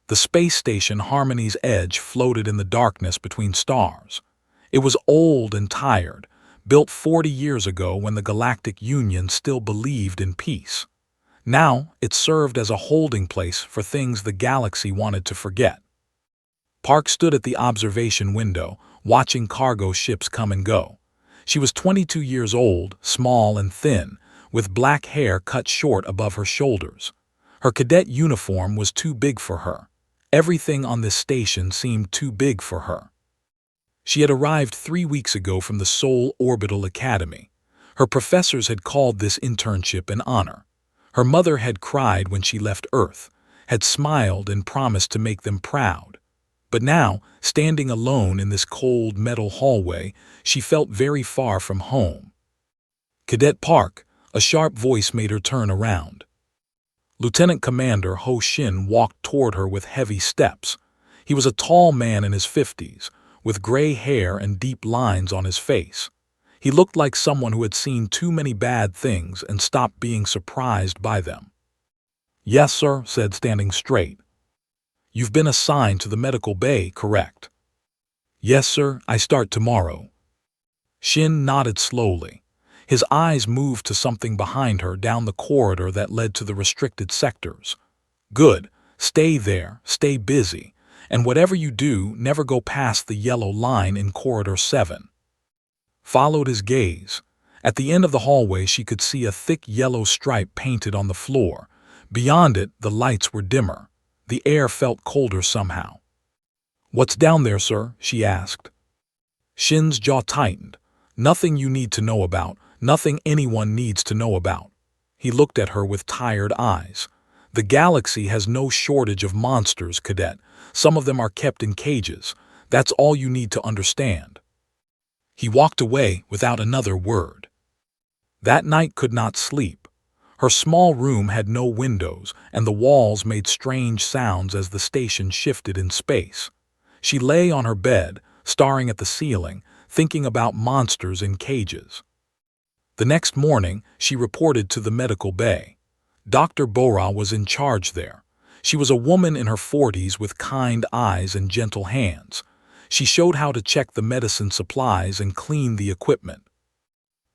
The space station Harmony's Edge floated in the darkness between stars. It was old and tired, built 40 years ago when the Galactic Union still believed in peace. Now, it served as a holding place for things the galaxy wanted to forget. Park stood at the observation window, watching cargo ships come and go. She was 22 years old, small and thin, with black hair cut short above her shoulders. Her cadet uniform was too big for her. Everything on this station seemed too big for her. She had arrived 3 weeks ago from the Seoul Orbital Academy. Her professors had called this internship an honor. Her mother had cried when she left Earth, had smiled and promised to make them proud. But now, standing alone in this cold metal hallway, she felt very far from home. Cadet Park, a sharp voice made her turn around. Lieutenant Commander Ho Shin walked toward her with heavy steps. He was a tall man in his 50s, with gray hair and deep lines on his face. He looked like someone who had seen too many bad things and stopped being surprised by them. "Yes, sir," said standing straight. "You've been assigned to the medical bay, correct?" "Yes, sir, I start tomorrow." Shin nodded slowly. His eyes moved to something behind her down the corridor that led to the restricted sectors. "Good. Stay there, stay busy, and whatever you do, never go past the yellow line in Corridor 7. Followed his gaze. At the end of the hallway she could see a thick yellow stripe painted on the floor. Beyond it, the lights were dimmer. The air felt colder somehow. "What's down there, sir?" she asked. Shin's jaw tightened. "Nothing you need to know about, nothing anyone needs to know about." He looked at her with tired eyes. "The galaxy has no shortage of monsters, Cadet. Some of them are kept in cages. That's all you need to understand." He walked away without another word. That night could not sleep. Her small room had no windows, and the walls made strange sounds as the station shifted in space. She lay on her bed, staring at the ceiling, thinking about monsters in cages. The next morning, she reported to the medical bay. Dr. Bora was in charge there. She was a woman in her 40s with kind eyes and gentle hands. She showed how to check the medicine supplies and clean the equipment.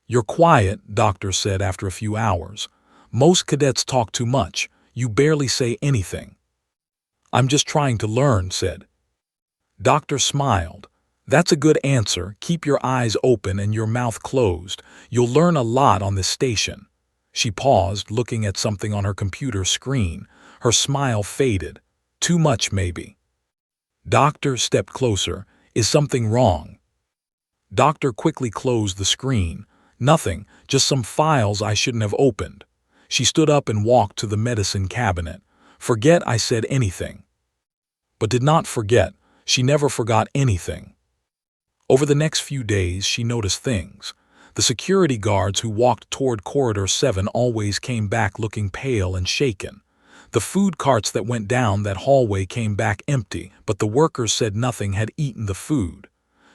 "You're quiet," doctor said after a few hours. "Most cadets talk too much. You barely say anything." "I'm just trying to learn," said. Doctor smiled. "That's a good answer. Keep your eyes open and your mouth closed. You'll learn a lot on this station." She paused, looking at something on her computer screen. Her smile faded. "Too much, maybe." Doctor stepped closer. "Is something wrong?" Doctor quickly closed the screen. "Nothing, just some files I shouldn't have opened." She stood up and walked to the medicine cabinet. "Forget I said anything." But did not forget. She never forgot anything. Over the next few days, she noticed things. The security guards who walked toward Corridor 7 always came back looking pale and shaken. The food carts that went down that hallway came back empty, but the workers said nothing had eaten the food.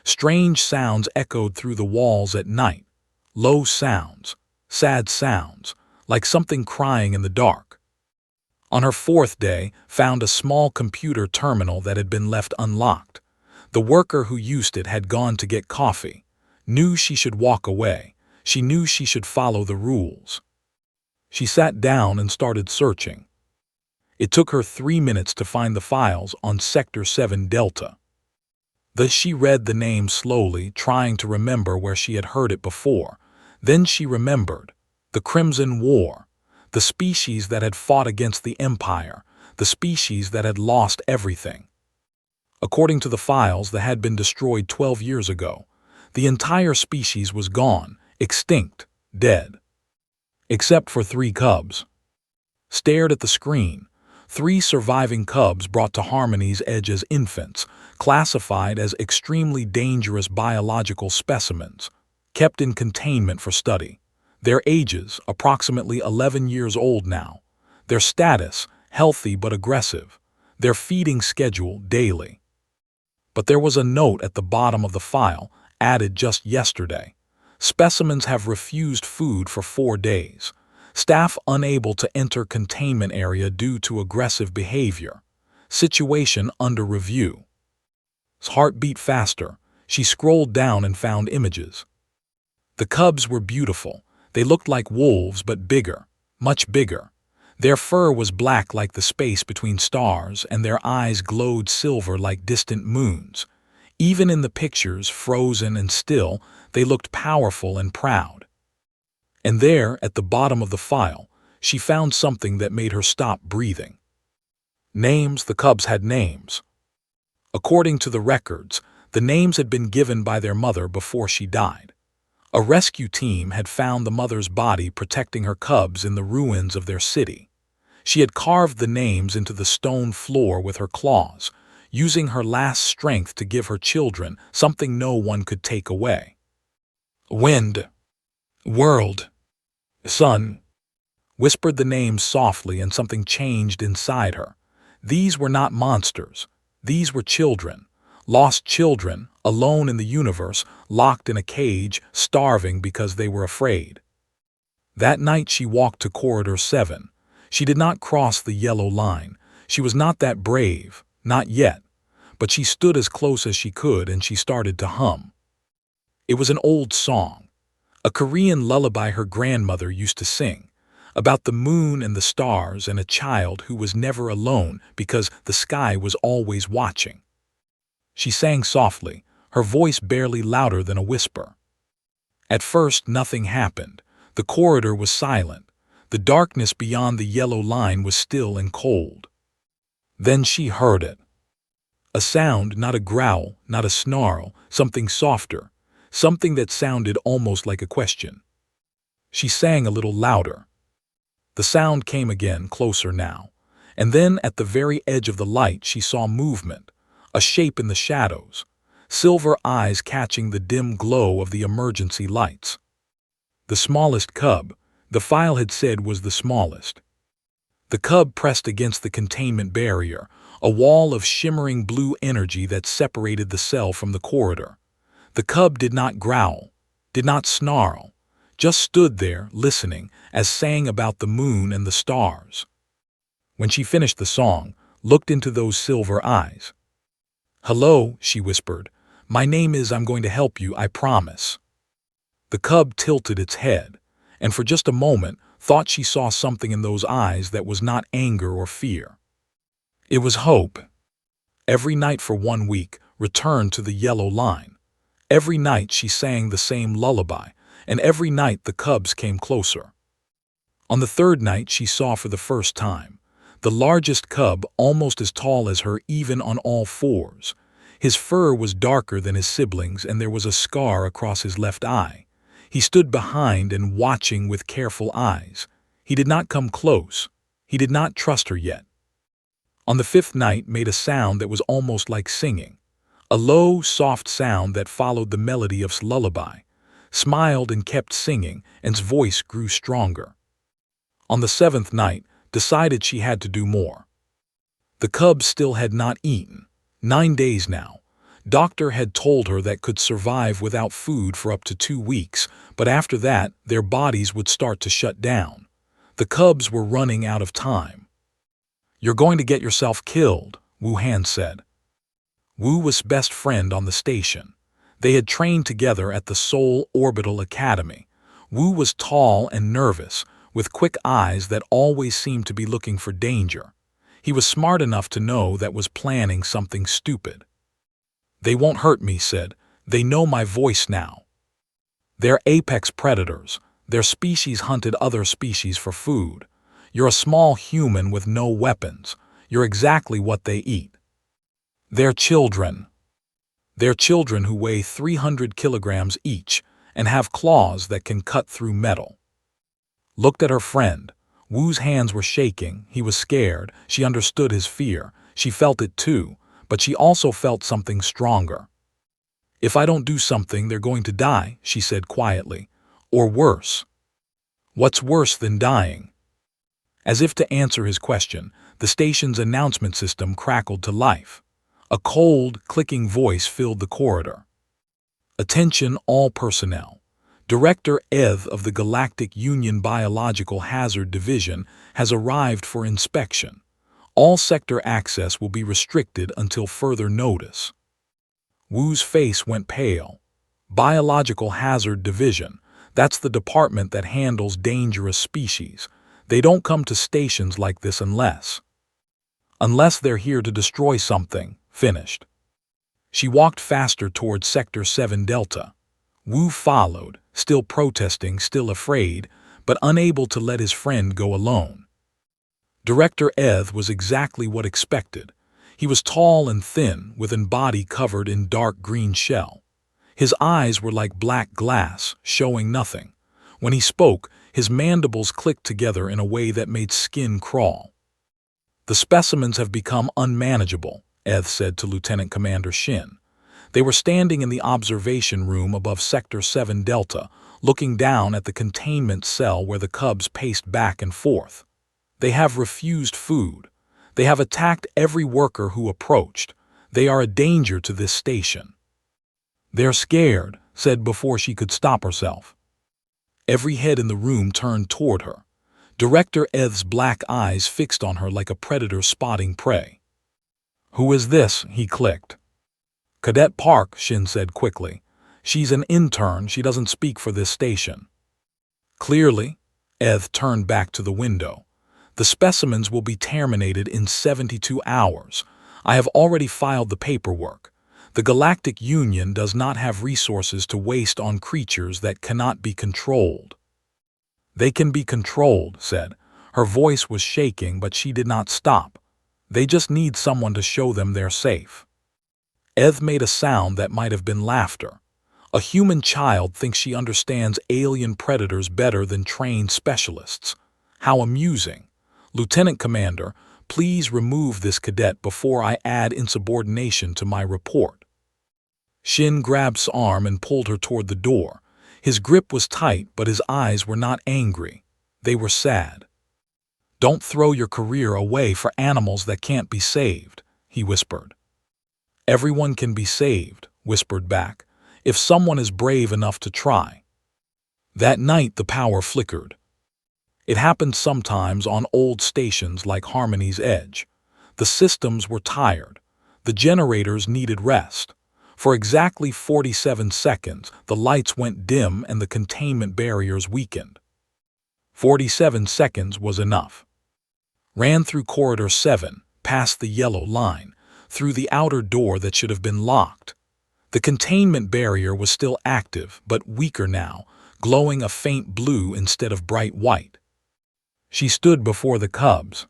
Strange sounds echoed through the walls at night. Low sounds, sad sounds, like something crying in the dark. On her 4th day, found a small computer terminal that had been left unlocked. The worker who used it had gone to get coffee. Knew she should walk away. She knew she should follow the rules. She sat down and started searching. It took her 3 minutes to find the files on Sector 7 Delta. She read the name slowly, trying to remember where she had heard it before. Then she remembered. The Crimson War. The species that had fought against the Empire. The species that had lost everything. According to the files that had been destroyed 12 years ago, the entire species was gone, extinct, dead. Except for 3 cubs. Stared at the screen. 3 surviving cubs brought to Harmony's Edge as infants, classified as extremely dangerous biological specimens, kept in containment for study. Their ages, approximately 11 years old now. Their status, healthy but aggressive. Their feeding schedule, daily. But there was a note at the bottom of the file, added just yesterday. Specimens have refused food for 4 days. Staff unable to enter containment area due to aggressive behavior. Situation under review. His heart beat faster. She scrolled down and found images. The cubs were beautiful. They looked like wolves, but bigger, much bigger. Their fur was black like the space between stars, and their eyes glowed silver like distant moons. Even in the pictures, frozen and still, they looked powerful and proud. And there, at the bottom of the file, she found something that made her stop breathing. Names. The cubs had names. According to the records, the names had been given by their mother before she died. A rescue team had found the mother's body protecting her cubs in the ruins of their city. She had carved the names into the stone floor with her claws, using her last strength to give her children something no one could take away. Wind, world, sun, whispered the names softly, and something changed inside her. These were not monsters. These were children. Lost children, alone in the universe, locked in a cage, starving because they were afraid. That night she walked to Corridor 7. She did not cross the yellow line. She was not that brave, not yet. But she stood as close as she could, and she started to hum. It was an old song, a Korean lullaby her grandmother used to sing, about the moon and the stars and a child who was never alone because the sky was always watching. She sang softly, her voice barely louder than a whisper. At first, nothing happened. The corridor was silent. The darkness beyond the yellow line was still and cold. Then she heard it. A sound, not a growl, not a snarl, something softer, something that sounded almost like a question. She sang a little louder. The sound came again, closer now. And then, at the very edge of the light, she saw movement. A shape in the shadows, silver eyes catching the dim glow of the emergency lights. The smallest cub, the file had said, was the smallest. The cub pressed against the containment barrier, a wall of shimmering blue energy that separated the cell from the corridor. The cub did not growl, did not snarl, just stood there listening as sang about the moon and the stars. When she finished the song, looked into those silver eyes. "Hello," she whispered. "My name is, I'm going to help you, I promise." The cub tilted its head, and for just a moment thought she saw something in those eyes that was not anger or fear. It was hope. Every night for 1 week, returned to the yellow line. Every night she sang the same lullaby, and every night the cubs came closer. On the third night she saw for the first time the largest cub, almost as tall as her, even on all fours. His fur was darker than his siblings, and there was a scar across his left eye. He stood behind and watching with careful eyes. He did not come close. He did not trust her yet. On the fifth night made a sound that was almost like singing. A low, soft sound that followed the melody of lullaby. Smiled and kept singing, and his voice grew stronger. On the seventh night, decided she had to do more. The cubs still had not eaten. 9 days now. Doctor had told her that could survive without food for up to 2 weeks, but after that, their bodies would start to shut down. The cubs were running out of time. "You're going to get yourself killed," Wu Han said. Wu was best friend on the station. They had trained together at the Seoul Orbital Academy. Wu was tall and nervous, with quick eyes that always seemed to be looking for danger. He was smart enough to know that was planning something stupid. "They won't hurt me," said. "They know my voice now. They're apex predators. Their species hunted other species for food. You're a small human with no weapons. You're exactly what they eat. They're children. They're children who weigh 300 kilograms each and have claws that can cut through metal." Looked at her friend. Wu's hands were shaking. He was scared. She understood his fear. She felt it too, but she also felt something stronger. "If I don't do something, they're going to die," she said quietly. "Or worse." "What's worse than dying?" As if to answer his question, the station's announcement system crackled to life. A cold, clicking voice filled the corridor. "Attention all personnel. Director Eth of the Galactic Union Biological Hazard Division has arrived for inspection. All sector access will be restricted until further notice. Wu's face went pale. Biological Hazard Division. That's the department that handles dangerous species. They don't come to stations like this unless they're here to destroy something. Finished. She walked faster towards Sector 7 Delta. Wu followed, still protesting, still afraid, but unable to let his friend go alone. Director Eth was exactly what expected. He was tall and thin, with a body covered in dark green shell. His eyes were like black glass, showing nothing. When he spoke, his mandibles clicked together in a way that made skin crawl. "The specimens have become unmanageable," Eth said to Lieutenant Commander Shin. They were standing in the observation room above Sector 7 Delta, looking down at the containment cell where the cubs paced back and forth. "They have refused food. They have attacked every worker who approached. They are a danger to this station." "They're scared," said before she could stop herself. Every head in the room turned toward her. Director Eth's black eyes fixed on her like a predator spotting prey. "Who is this?" he clicked. "Cadet Park," Shin said quickly. "She's an intern. She doesn't speak for this station." "Clearly." Eth turned back to the window. "The specimens will be terminated in 72 hours. I have already filed the paperwork. The Galactic Union does not have resources to waste on creatures that cannot be controlled." "They can be controlled," said. Her voice was shaking, but she did not stop. "They just need someone to show them they're safe." Eth made a sound that might have been laughter. A human child thinks she understands alien predators better than trained specialists. How amusing. "Lieutenant Commander, please remove this cadet before I add insubordination to my report." Shin grabbed her arm and pulled her toward the door. His grip was tight, but his eyes were not angry. They were sad. "Don't throw your career away for animals that can't be saved," he whispered. "Everyone can be saved," whispered back, "if someone is brave enough to try." That night the power flickered. It happened sometimes on old stations like Harmony's Edge. The systems were tired. The generators needed rest. For exactly 47 seconds, the lights went dim and the containment barriers weakened. 47 seconds was enough. Ran through Corridor 7, past the yellow line, through the outer door that should have been locked. The containment barrier was still active, but weaker now, glowing a faint blue instead of bright white. She stood before the cubs.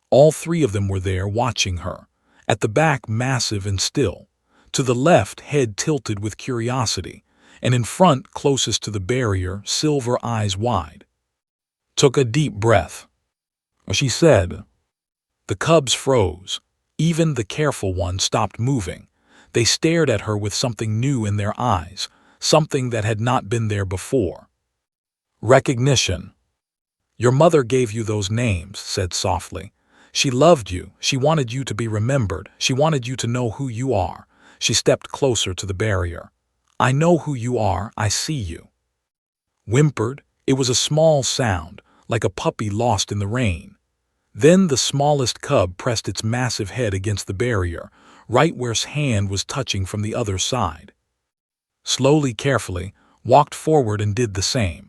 All three of them were there watching her, at the back massive and still, to the left head tilted with curiosity, and in front closest to the barrier, silver eyes wide. "Took a deep breath," she said. The cubs froze. Even the careful ones stopped moving. They stared at her with something new in their eyes, something that had not been there before. "Recognition. Your mother gave you those names," said softly. "She loved you. She wanted you to be remembered. She wanted you to know who you are." She stepped closer to the barrier. "I know who you are. I see you." Whimpered. It was a small sound, like a puppy lost in the rain. Then the smallest cub pressed its massive head against the barrier, right where its hand was touching from the other side. Slowly, carefully, walked forward and did the same.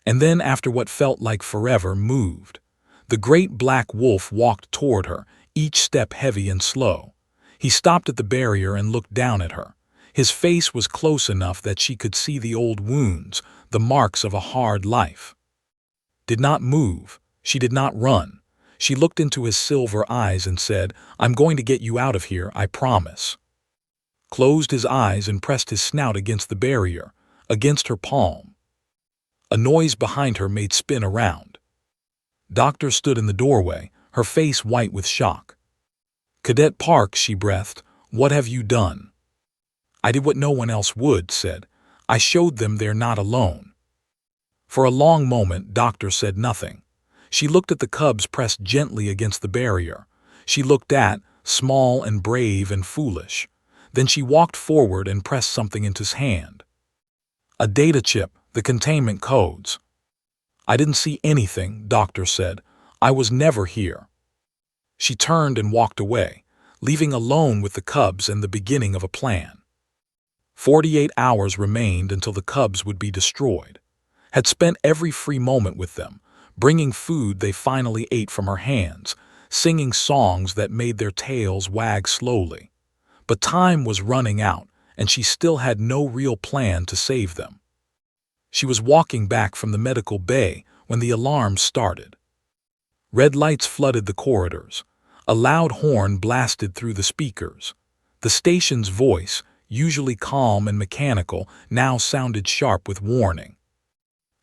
And then, after what felt like forever, moved. The great black wolf walked toward her, each step heavy and slow. He stopped at the barrier and looked down at her. His face was close enough that she could see the old wounds, the marks of a hard life. Did not move. She did not run. She looked into his silver eyes and said, "I'm going to get you out of here, I promise." Closed his eyes and pressed his snout against the barrier, against her palm. A noise behind her made spin around. Doctor stood in the doorway, her face white with shock. "Cadet Park," she breathed, "what have you done?" "I did what no one else would," said. "I showed them they're not alone." For a long moment, Doctor said nothing. She looked at the cubs pressed gently against the barrier. She looked at, small and brave and foolish. Then she walked forward and pressed something into his hand. "A data chip, the containment codes." "I didn't see anything," Doctor said. "I was never here." She turned and walked away, leaving alone with the cubs and the beginning of a plan. 48 hours remained until the cubs would be destroyed. Had spent every free moment with them, bringing food they finally ate from her hands, singing songs that made their tails wag slowly. But time was running out, and she still had no real plan to save them. She was walking back from the medical bay when the alarm started. Red lights flooded the corridors. A loud horn blasted through the speakers. The station's voice, usually calm and mechanical, now sounded sharp with warning.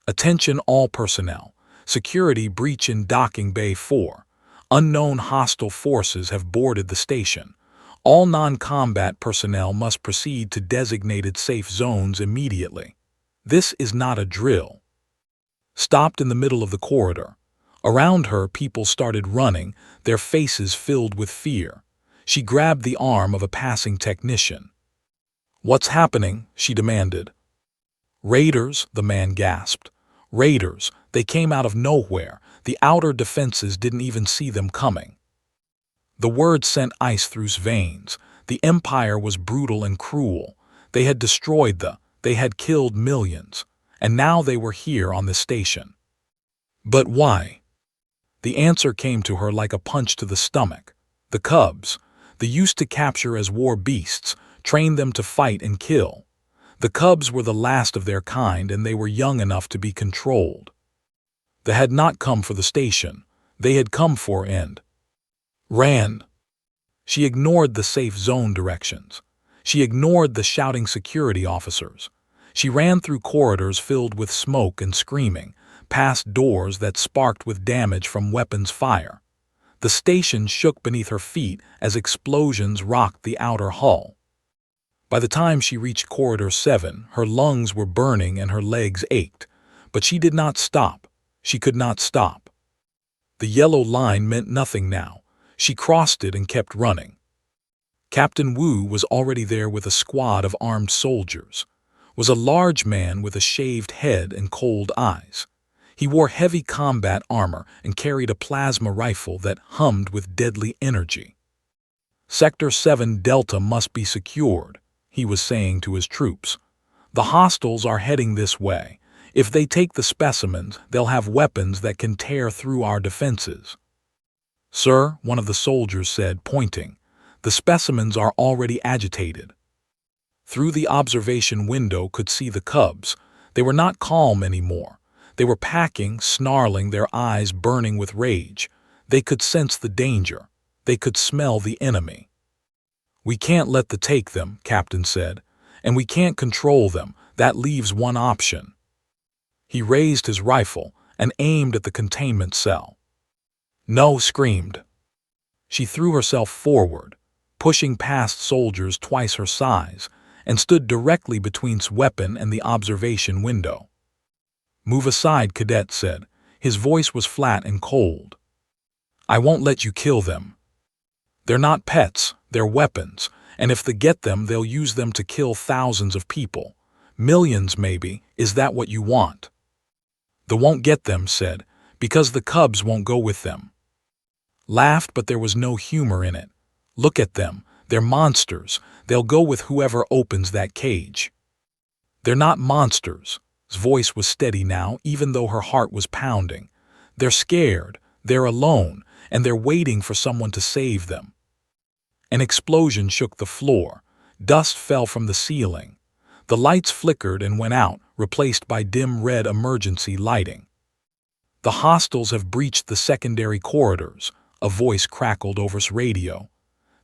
Attention all personnel. Security breach in Docking Bay 4. Unknown hostile forces have boarded the station. All non-combat personnel must proceed to designated safe zones immediately. This is not a drill. Stopped in the middle of the corridor. Around her, people started running, their faces filled with fear. She grabbed the arm of a passing technician. "What's happening?" she demanded. "Raiders," the man gasped. "Raiders. They came out of nowhere. The outer defenses didn't even see them coming." The word sent ice through his veins. The Empire was brutal and cruel. They had they had killed millions, and now they were here on the station. But why? The answer came to her like a punch to the stomach. The cubs, they used to capture as war beasts, train them to fight and kill. The cubs were the last of their kind, and they were young enough to be controlled. They had not come for the station. They had come for and ran. She ignored the safe zone directions. She ignored the shouting security officers. She ran through corridors filled with smoke and screaming, past doors that sparked with damage from weapons fire. The station shook beneath her feet as explosions rocked the outer hull. By the time she reached Corridor 7, her lungs were burning and her legs ached. But she did not stop. She could not stop. The yellow line meant nothing now. She crossed it and kept running. Captain Wu was already there with a squad of armed soldiers. Was a large man with a shaved head and cold eyes. He wore heavy combat armor and carried a plasma rifle that hummed with deadly energy. "Sector 7 Delta must be secured," he was saying to his troops. "The hostiles are heading this way. If they take the specimens, they'll have weapons that can tear through our defenses." "Sir," one of the soldiers said, pointing, "the specimens are already agitated." Through the observation window could see the cubs. They were not calm anymore. They were packing, snarling, their eyes burning with rage. They could sense the danger. They could smell the enemy. "We can't let them take them," Captain said. "And we can't control them. That leaves one option." He raised his rifle and aimed at the containment cell. "No," screamed. She threw herself forward, pushing past soldiers twice her size, and stood directly between his weapon and the observation window. "Move aside," Cadet said. His voice was flat and cold. "I won't let you kill them. They're not pets, they're weapons, and if they get them, they'll use them to kill thousands of people. Millions, maybe. Is that what you want?" "They won't get them," said, "because the cubs won't go with them." Laughed, but there was no humor in it. "Look at them. They're monsters. They'll go with whoever opens that cage." "They're not monsters." His voice was steady now, even though her heart was pounding. "They're scared, they're alone, and they're waiting for someone to save them." An explosion shook the floor. Dust fell from the ceiling. The lights flickered and went out, replaced by dim red emergency lighting. "The hostiles have breached the secondary corridors," a voice crackled over his radio.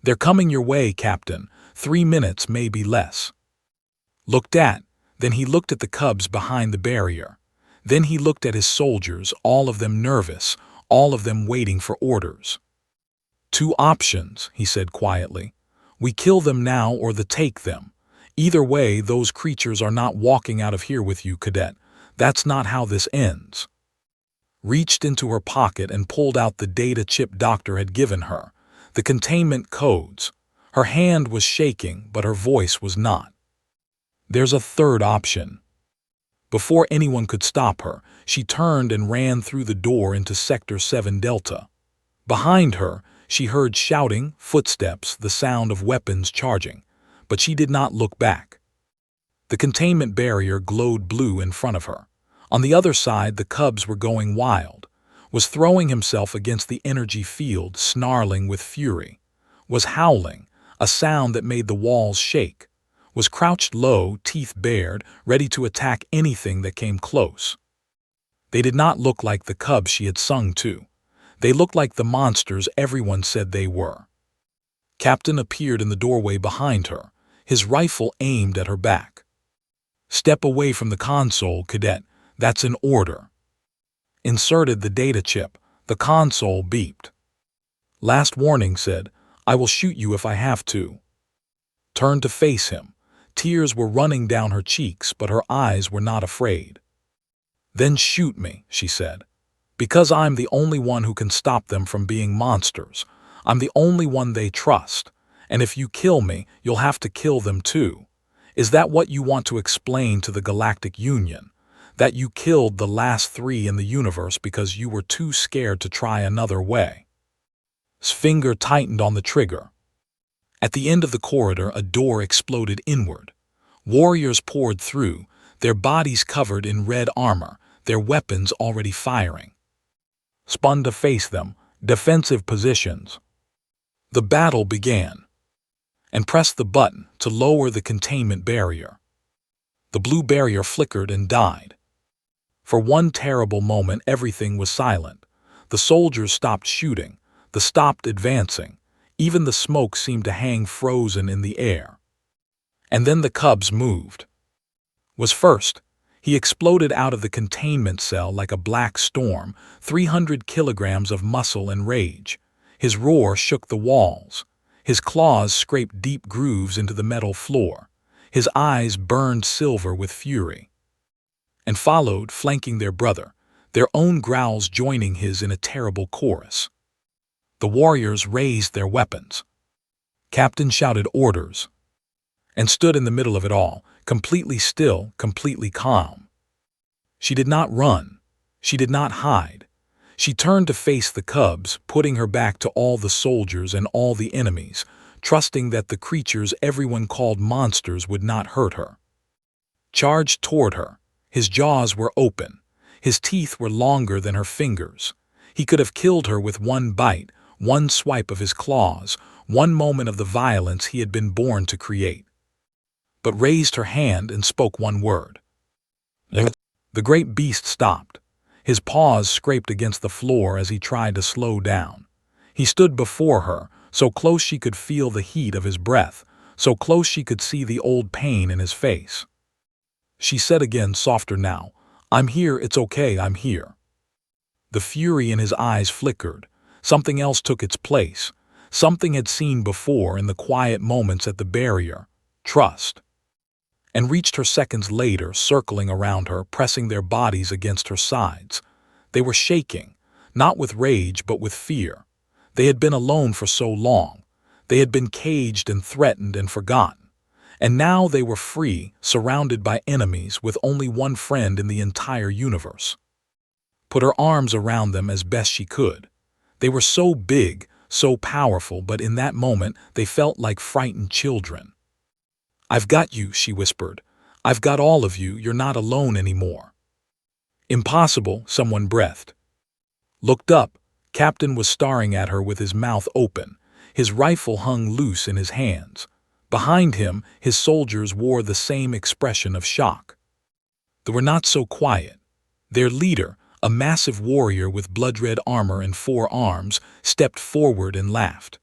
"They're coming your way, Captain. 3 minutes, maybe less." Looked at. Then he looked at the cubs behind the barrier. Then he looked at his soldiers, all of them nervous, all of them waiting for orders. "2 options," he said quietly. "We kill them now or they take them. Either way, those creatures are not walking out of here with you, Cadet. That's not how this ends." Reached into her pocket and pulled out the data chip Doctor had given her, the containment codes. Her hand was shaking, but her voice was not. "There's a 3rd option." Before anyone could stop her, she turned and ran through the door into Sector 7 Delta. Behind her, She heard shouting, footsteps, the sound of weapons charging, but she did not look back. The containment barrier glowed blue in front of her. On the other side, the cubs were going wild, was throwing himself against the energy field, snarling with fury, was howling, a sound that made the walls shake, was crouched low, teeth bared, ready to attack anything that came close. They did not look like the cubs she had sung to. They looked like the monsters everyone said they were. Captain appeared in the doorway behind her, his rifle aimed at her back. "Step away from the console, Cadet. That's an order." Inserted the data chip. The console beeped. "Last warning," said. "I will shoot you if I have to." Turned to face him. Tears were running down her cheeks, but her eyes were not afraid. "Then shoot me," she said. "Because I'm the only one who can stop them from being monsters. I'm the only one they trust. And if you kill me, you'll have to kill them too. Is that what you want to explain to the Galactic Union? That you killed the last 3 in the universe because you were too scared to try another way?" His finger tightened on the trigger. At the end of the corridor, a door exploded inward. Warriors poured through, their bodies covered in red armor, their weapons already firing. Spun to face them, defensive positions. The battle began, and pressed the button to lower the containment barrier. The blue barrier flickered and died. For one terrible moment, everything was silent. The soldiers stopped shooting, they stopped advancing. Even the smoke seemed to hang frozen in the air. And then the cubs moved. Was first. He exploded out of the containment cell like a black storm, 300 kilograms of muscle and rage. His roar shook the walls. His claws scraped deep grooves into the metal floor. His eyes burned silver with fury. And followed, flanking their brother, their own growls joining his in a terrible chorus. The warriors raised their weapons. Captain shouted orders, and stood in the middle of it all, completely still, completely calm. She did not run. She did not hide. She turned to face the cubs, putting her back to all the soldiers and all the enemies, trusting that the creatures everyone called monsters would not hurt her. Charged toward her. His jaws were open. His teeth were longer than her fingers. He could have killed her with one bite, one swipe of his claws, one moment of the violence he had been born to create. But raised her hand and spoke one word. The great beast stopped. His paws scraped against the floor as he tried to slow down. He stood before her, so close she could feel the heat of his breath, so close she could see the old pain in his face. She said again, softer now, "I'm here, it's okay, I'm here." The fury in his eyes flickered. Something else took its place. Something had seen before in the quiet moments at the barrier. Trust. And reached her seconds later, circling around her, pressing their bodies against her sides. They were shaking, not with rage but with fear. They had been alone for so long. They had been caged and threatened and forgotten. And now they were free, surrounded by enemies, with only one friend in the entire universe. Put her arms around them as best she could. They were so big, so powerful, but in that moment they felt like frightened children. "I've got you," she whispered. "I've got all of you, you're not alone anymore." "Impossible," someone breathed. Looked up. Captain was staring at her with his mouth open. His rifle hung loose in his hands. Behind him, his soldiers wore the same expression of shock. They were not so quiet. Their leader, a massive warrior with blood-red armor and 4 arms, stepped forward and laughed.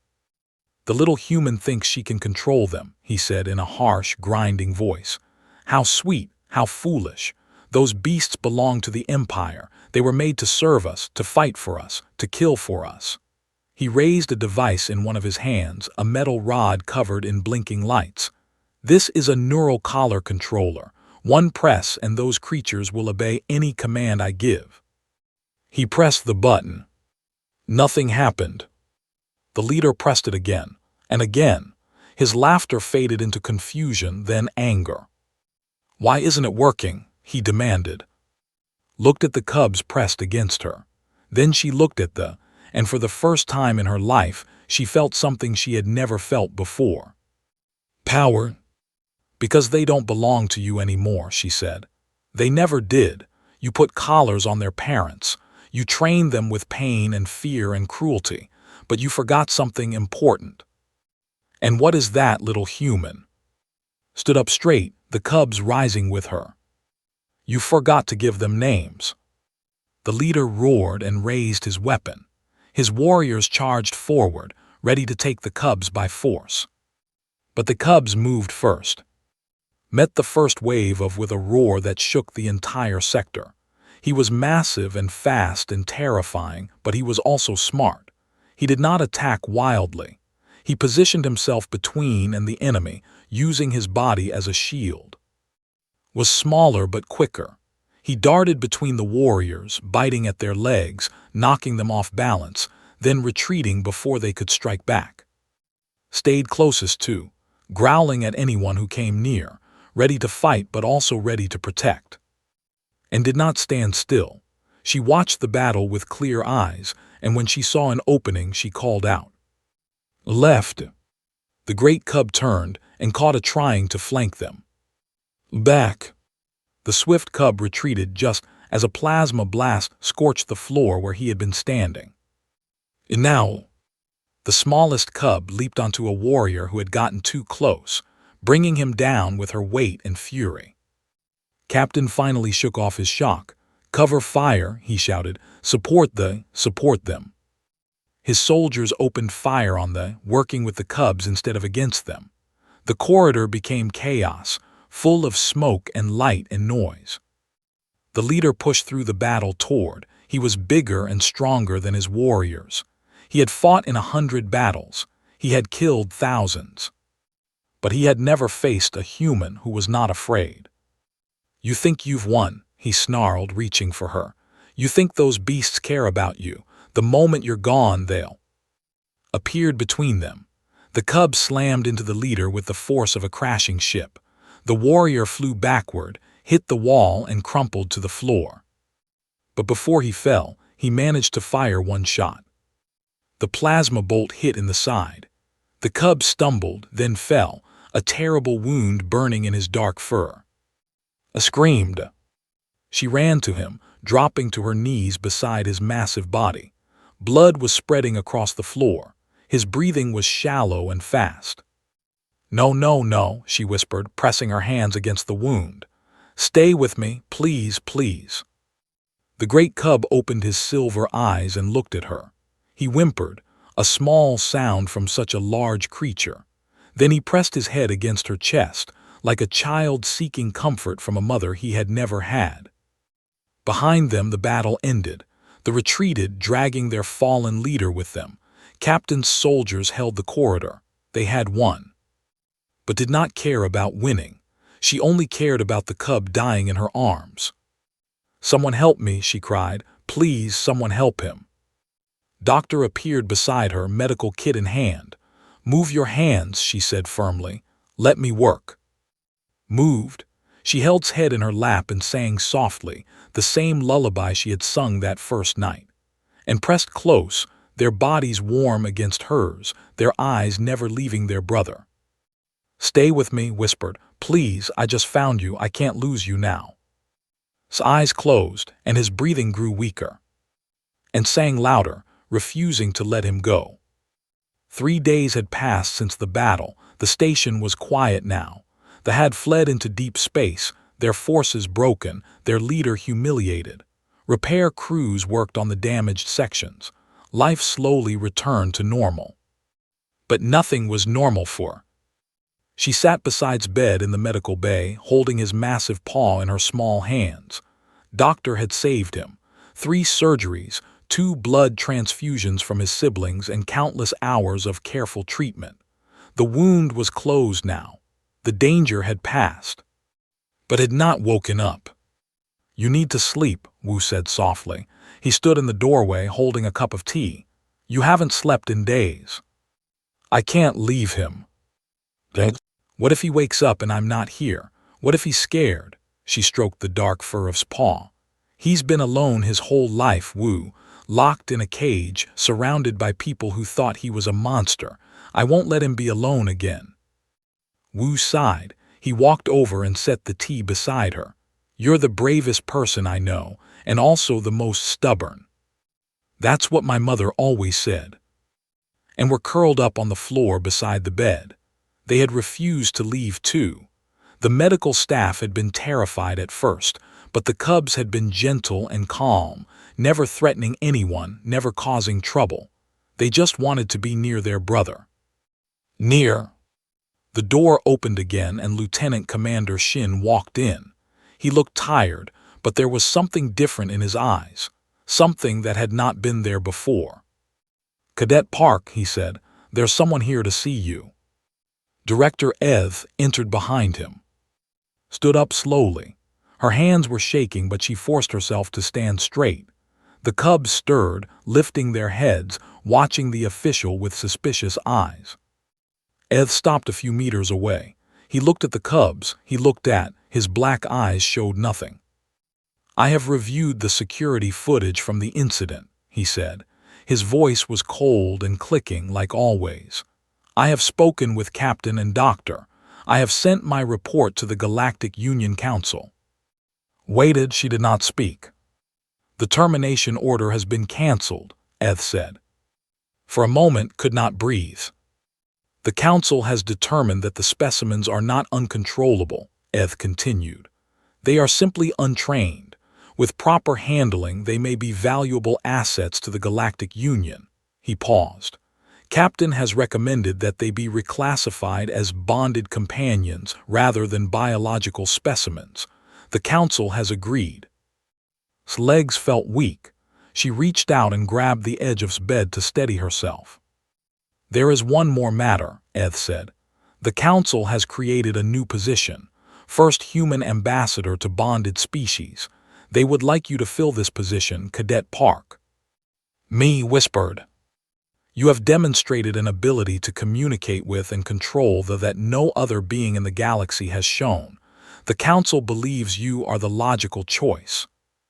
"The little human thinks she can control them," he said in a harsh, grinding voice. "How sweet, how foolish. Those beasts belong to the Empire. They were made to serve us, to fight for us, to kill for us." He raised a device in one of his hands, a metal rod covered in blinking lights. "This is a neural collar controller. One press and those creatures will obey any command I give." He pressed the button. Nothing happened. The leader pressed it again, and again. His laughter faded into confusion, then anger. "Why isn't it working?" he demanded. Looked at the cubs pressed against her. Then she looked at and for the first time in her life, she felt something she had never felt before. Power. Because they don't belong to you anymore, she said. They never did. You put collars on their parents. You trained them with pain and fear and cruelty, but you forgot something important. And what is that, little human? Stood up straight, the cubs rising with her. You forgot to give them names. The leader roared and raised his weapon. His warriors charged forward, ready to take the cubs by force. But the cubs moved first. Met the first wave of with a roar that shook the entire sector. He was massive and fast and terrifying, but he was also smart. He did not attack wildly. He positioned himself between and the enemy, using his body as a shield. Was smaller but quicker. He darted between the warriors, biting at their legs, knocking them off balance, then retreating before they could strike back. Stayed closest too, growling at anyone who came near, ready to fight but also ready to protect. And did not stand still. She watched the battle with clear eyes, and when she saw an opening, she called out. Left. The great cub turned and caught a trying to flank them. Back. The swift cub retreated just as a plasma blast scorched the floor where he had been standing. And now, the smallest cub leaped onto a warrior who had gotten too close, bringing him down with her weight and fury. Captain finally shook off his shock. Cover fire, he shouted. Support them. His soldiers opened fire on working with the cubs instead of against them. The corridor became chaos, full of smoke and light and noise. The leader pushed through the battle toward. He was bigger and stronger than his warriors. He had fought in 100 battles. He had killed thousands. But he had never faced a human who was not afraid. You think you've won, he snarled, reaching for her. You think those beasts care about you. The moment you're gone, they'll. Appeared between them. The cub slammed into the leader with the force of a crashing ship. The warrior flew backward, hit the wall, and crumpled to the floor. But before he fell, he managed to fire one shot. The plasma bolt hit in the side. The cub stumbled, then fell, a terrible wound burning in his dark fur. Screamed. She ran to him, dropping to her knees beside his massive body. Blood was spreading across the floor. His breathing was shallow and fast. No, she whispered, pressing her hands against the wound. Stay with me, please, please. The great cub opened his silver eyes and looked at her. He whimpered, a small sound from such a large creature. Then he pressed his head against her chest, like a child seeking comfort from a mother he had never had. Behind them the battle ended. The retreated, dragging their fallen leader with them. Captain's soldiers held the corridor. They had won. But did not care about winning. She only cared about the cub dying in her arms. Someone help me, she cried. Please, someone help him. Doctor appeared beside her, medical kit in hand. Move your hands, she said firmly. Let me work. Moved. She held his head in her lap and sang softly, the same lullaby she had sung that first night. And pressed close, their bodies warm against hers, their eyes never leaving their brother. Stay with me, whispered. Please, I just found you. I can't lose you now. His eyes closed, and his breathing grew weaker. And sang louder, refusing to let him go. 3 days had passed since the battle. The station was quiet now. They had fled into deep space, their forces broken, their leader humiliated. Repair crews worked on the damaged sections. Life slowly returned to normal. But nothing was normal for her. She sat beside his bed in the medical bay, holding his massive paw in her small hands. Doctor had saved him. 3 surgeries, 2 blood transfusions from his siblings, and countless hours of careful treatment. The wound was closed now. The danger had passed, but had not woken up. You need to sleep, Wu said softly. He stood in the doorway holding a cup of tea. You haven't slept in days. I can't leave him. What if he wakes up and I'm not here? What if he's scared? She stroked the dark fur of his paw. He's been alone his whole life, Wu. locked in a cage, surrounded by people who thought he was a monster. I won't let him be alone again." Wu sighed. He walked over and set the tea beside her. "You're the bravest person I know, and also the most stubborn." "That's what my mother always said." And were curled up on the floor beside the bed. They had refused to leave too. The medical staff had been terrified at first, but the cubs had been gentle and calm, never threatening anyone, never causing trouble. They just wanted to be near their brother. Near. The door opened again and Lieutenant Commander Shin walked in. He looked tired, but there was something different in his eyes, something that had not been there before. "Cadet Park," he said, "there's someone here to see you." Director Eth entered behind him. Stood up slowly. Her hands were shaking, but she forced herself to stand straight. The cubs stirred, lifting their heads, watching the official with suspicious eyes. Eth stopped a few meters away. He looked at the cubs. His black eyes showed nothing. "I have reviewed the security footage from the incident," he said. His voice was cold and clicking like always. "I have spoken with Captain and Doctor. I have sent my report to the Galactic Union Council." Waited, she did not speak. "The termination order has been cancelled," Eth said. For a moment, could not breathe. "The Council has determined that the specimens are not uncontrollable," Eth continued. "They are simply untrained. With proper handling, they may be valuable assets to the Galactic Union." He paused. "Captain has recommended that they be reclassified as bonded companions rather than biological specimens. The Council has agreed." His legs felt weak. She reached out and grabbed the edge of his bed to steady herself. "There is one more matter," Eth said. "The Council has created a new position, first human ambassador to bonded species. They would like you to fill this position, Cadet Park." Me whispered. "You have demonstrated an ability to communicate with and control that no other being in the galaxy has shown. The Council believes you are the logical choice."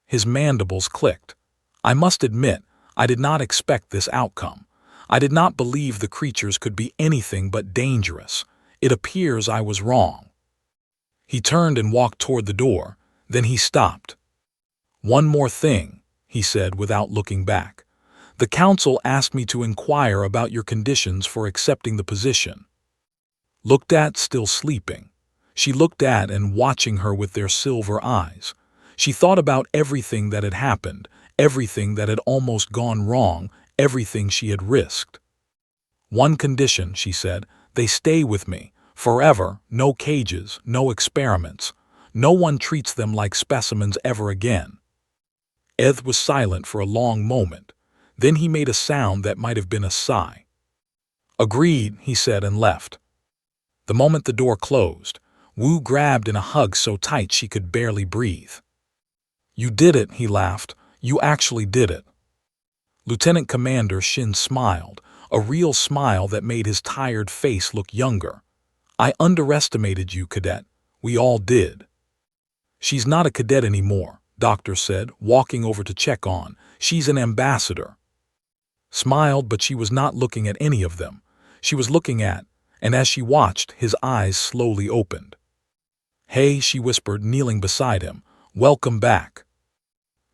His mandibles clicked. "I must admit, I did not expect this outcome. I did not believe the creatures could be anything but dangerous. It appears I was wrong." He turned and walked toward the door, then he stopped. "One more thing," he said without looking back. "The Council asked me to inquire about your conditions for accepting the position." Looked at, still sleeping. She looked at and watching her with their silver eyes. She thought about everything that had happened, everything that had almost gone wrong, everything she had risked. "One condition," she said, "they stay with me, forever, no cages, no experiments. No one treats them like specimens ever again." Eth was silent for a long moment. Then he made a sound that might have been a sigh. "Agreed," he said and left. The moment the door closed, Wu grabbed in a hug so tight she could barely breathe. "You did it," he laughed. "You actually did it." Lieutenant Commander Shin smiled, a real smile that made his tired face look younger. "I underestimated you, Cadet. We all did." "She's not a cadet anymore," Doctor said, walking over to check on. "She's an ambassador." Smiled, but she was not looking at any of them. She was looking at, and as she watched, his eyes slowly opened. "Hey," she whispered, kneeling beside him. "Welcome back."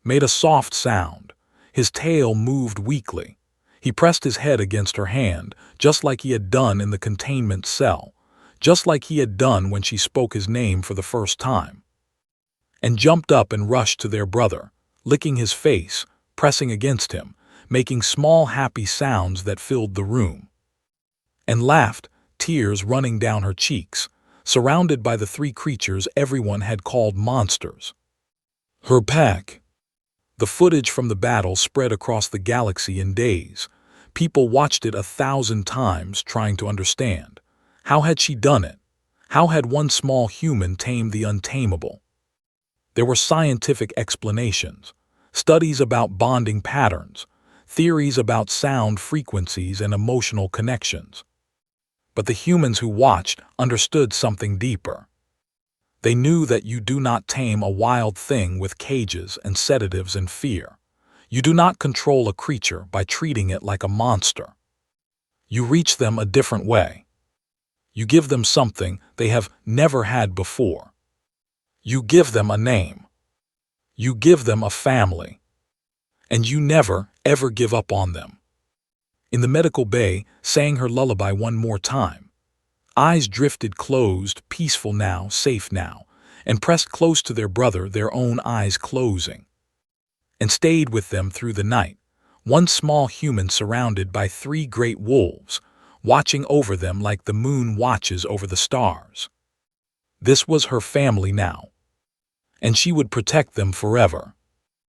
Made a soft sound. His tail moved weakly. He pressed his head against her hand, just like he had done in the containment cell, just like he had done when she spoke his name for the first time. And jumped up and rushed to their brother, licking his face, pressing against him, making small happy sounds that filled the room. And laughed, tears running down her cheeks, surrounded by the three creatures everyone had called monsters. Her pack. The footage from the battle spread across the galaxy in days. People watched it 1,000 times, trying to understand. How had she done it? How had one small human tamed the untamable? There were scientific explanations, studies about bonding patterns, theories about sound frequencies and emotional connections. But the humans who watched understood something deeper. They knew that you do not tame a wild thing with cages and sedatives and fear. You do not control a creature by treating it like a monster. You reach them a different way. You give them something they have never had before. You give them a name. You give them a family. And you never, ever give up on them. In the medical bay, sang her lullaby one more time. Eyes drifted closed, peaceful now, safe now, and pressed close to their brother, their own eyes closing. And stayed with them through the night, one small human surrounded by 3 great wolves, watching over them like the moon watches over the stars. This was her family now, and she would protect them forever.